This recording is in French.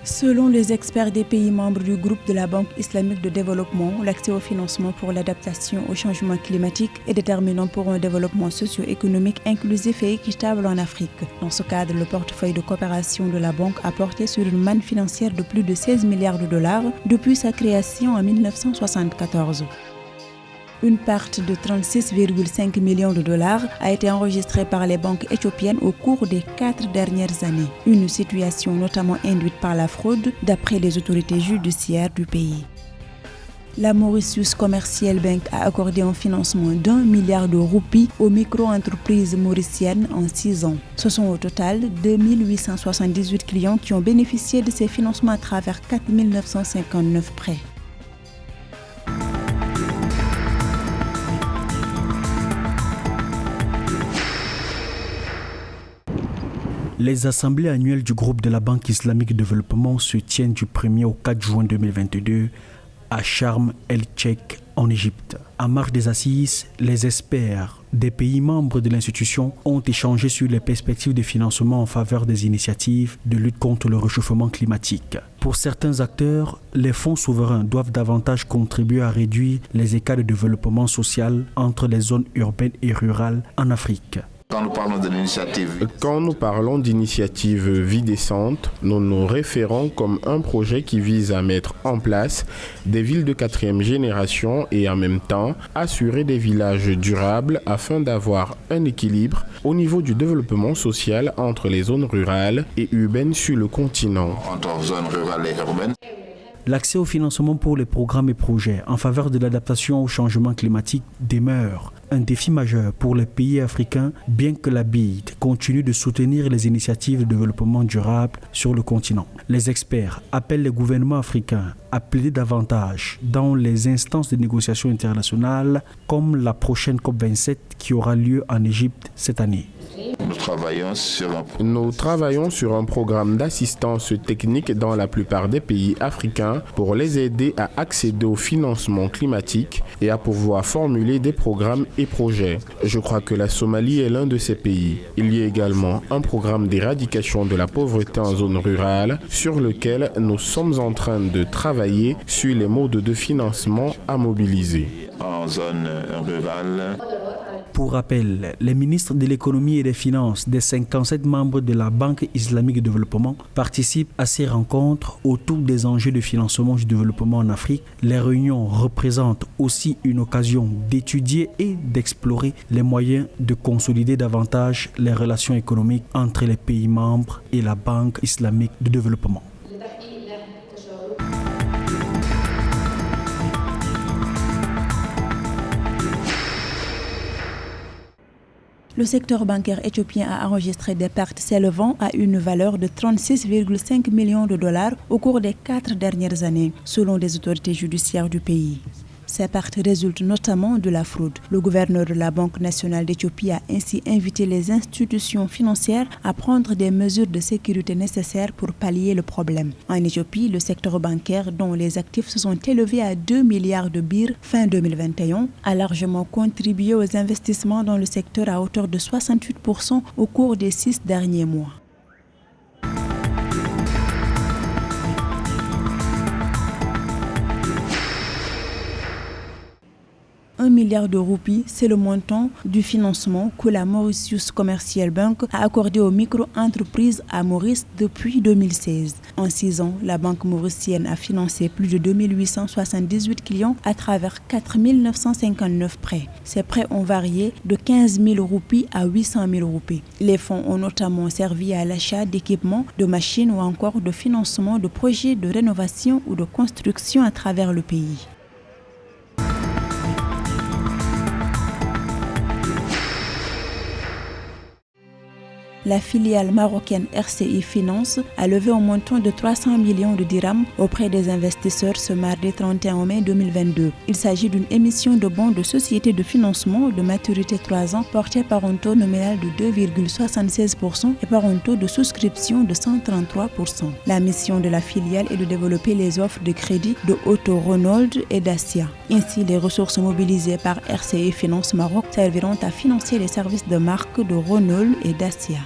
Selon les experts des pays membres du groupe de la Banque islamique de développement, l'accès au financement pour l'adaptation au changement climatique est déterminant pour un développement socio-économique inclusif et équitable en Afrique. Dans ce cadre, le portefeuille de coopération de la banque a porté sur une manne financière de plus de 16 milliards de dollars depuis sa création en 1974. Une perte de 36,5 millions de dollars a été enregistrée par les banques éthiopiennes au cours des 4 dernières années. Une situation notamment induite par la fraude, d'après les autorités judiciaires du pays. La Mauritius Commercial Bank a accordé un financement d'1 milliard de roupies aux micro-entreprises mauriciennes en 6 ans. Ce sont au total 2878 clients qui ont bénéficié de ces financements à travers 4959 prêts. Les assemblées annuelles du groupe de la Banque islamique de développement se tiennent du 1er au 4 juin 2022 à Sharm el-Sheikh en Égypte. En marge des assises, les experts des pays membres de l'institution ont échangé sur les perspectives de financement en faveur des initiatives de lutte contre le réchauffement climatique. Pour certains acteurs, les fonds souverains doivent davantage contribuer à réduire les écarts de développement social entre les zones urbaines et rurales en Afrique. Quand nous parlons d'initiative Vie décente, nous nous référons comme un projet qui vise à mettre en place des villes de 4e génération et en même temps assurer des villages durables afin d'avoir un équilibre au niveau du développement social entre les zones rurales et urbaines sur le continent. L'accès au financement pour les programmes et projets en faveur de l'adaptation au changement climatique demeure un défi majeur pour les pays africains, bien que la BID continue de soutenir les initiatives de développement durable sur le continent. Les experts appellent les gouvernements africains à plaider davantage dans les instances de négociation internationales comme la prochaine COP27 qui aura lieu en Égypte cette année. Nous travaillons sur un programme d'assistance technique dans la plupart des pays africains pour les aider à accéder au financement climatique et à pouvoir formuler des programmes et projets. Je crois que la Somalie est l'un de ces pays. Il y a également un programme d'éradication de la pauvreté en zone rurale sur lequel nous sommes en train de travailler sur les modes de financement à mobiliser. En zone rurale. Pour rappel, les ministres de l'économie et des finances des 57 membres de la Banque islamique de développement participent à ces rencontres autour des enjeux de financement du développement en Afrique. Les réunions représentent aussi une occasion d'étudier et d'explorer les moyens de consolider davantage les relations économiques entre les pays membres et la Banque islamique de développement. Le secteur bancaire éthiopien a enregistré des pertes s'élevant à une valeur de 36,5 millions de dollars au cours des 4 dernières années, selon les autorités judiciaires du pays. Ces pertes résultent notamment de la fraude. Le gouverneur de la Banque nationale d'Éthiopie a ainsi invité les institutions financières à prendre des mesures de sécurité nécessaires pour pallier le problème. En Éthiopie, le secteur bancaire, dont les actifs se sont élevés à 2 milliards de birr fin 2021, a largement contribué aux investissements dans le secteur à hauteur de 68% au cours des 6 derniers mois. $1 milliard de roupies, c'est le montant du financement que la Mauritius Commercial Bank a accordé aux micro-entreprises à Maurice depuis 2016. En 6 ans, la banque mauricienne a financé plus de 2878 clients à travers 4959 prêts. Ces prêts ont varié de 15 000 roupies à 800 000 roupies. Les fonds ont notamment servi à l'achat d'équipements, de machines ou encore de financement de projets de rénovation ou de construction à travers le pays. La filiale marocaine RCI Finance a levé un montant de 300 millions de dirhams auprès des investisseurs ce mardi 31 mai 2022. Il s'agit d'une émission de bons de société de financement de maturité 3 ans portée par un taux nominal de 2,76% et par un taux de souscription de 133%. La mission de la filiale est de développer les offres de crédit de Auto Renault et Dacia. Ainsi, les ressources mobilisées par RCI Finance Maroc serviront à financer les services de marque de Renault et Dacia.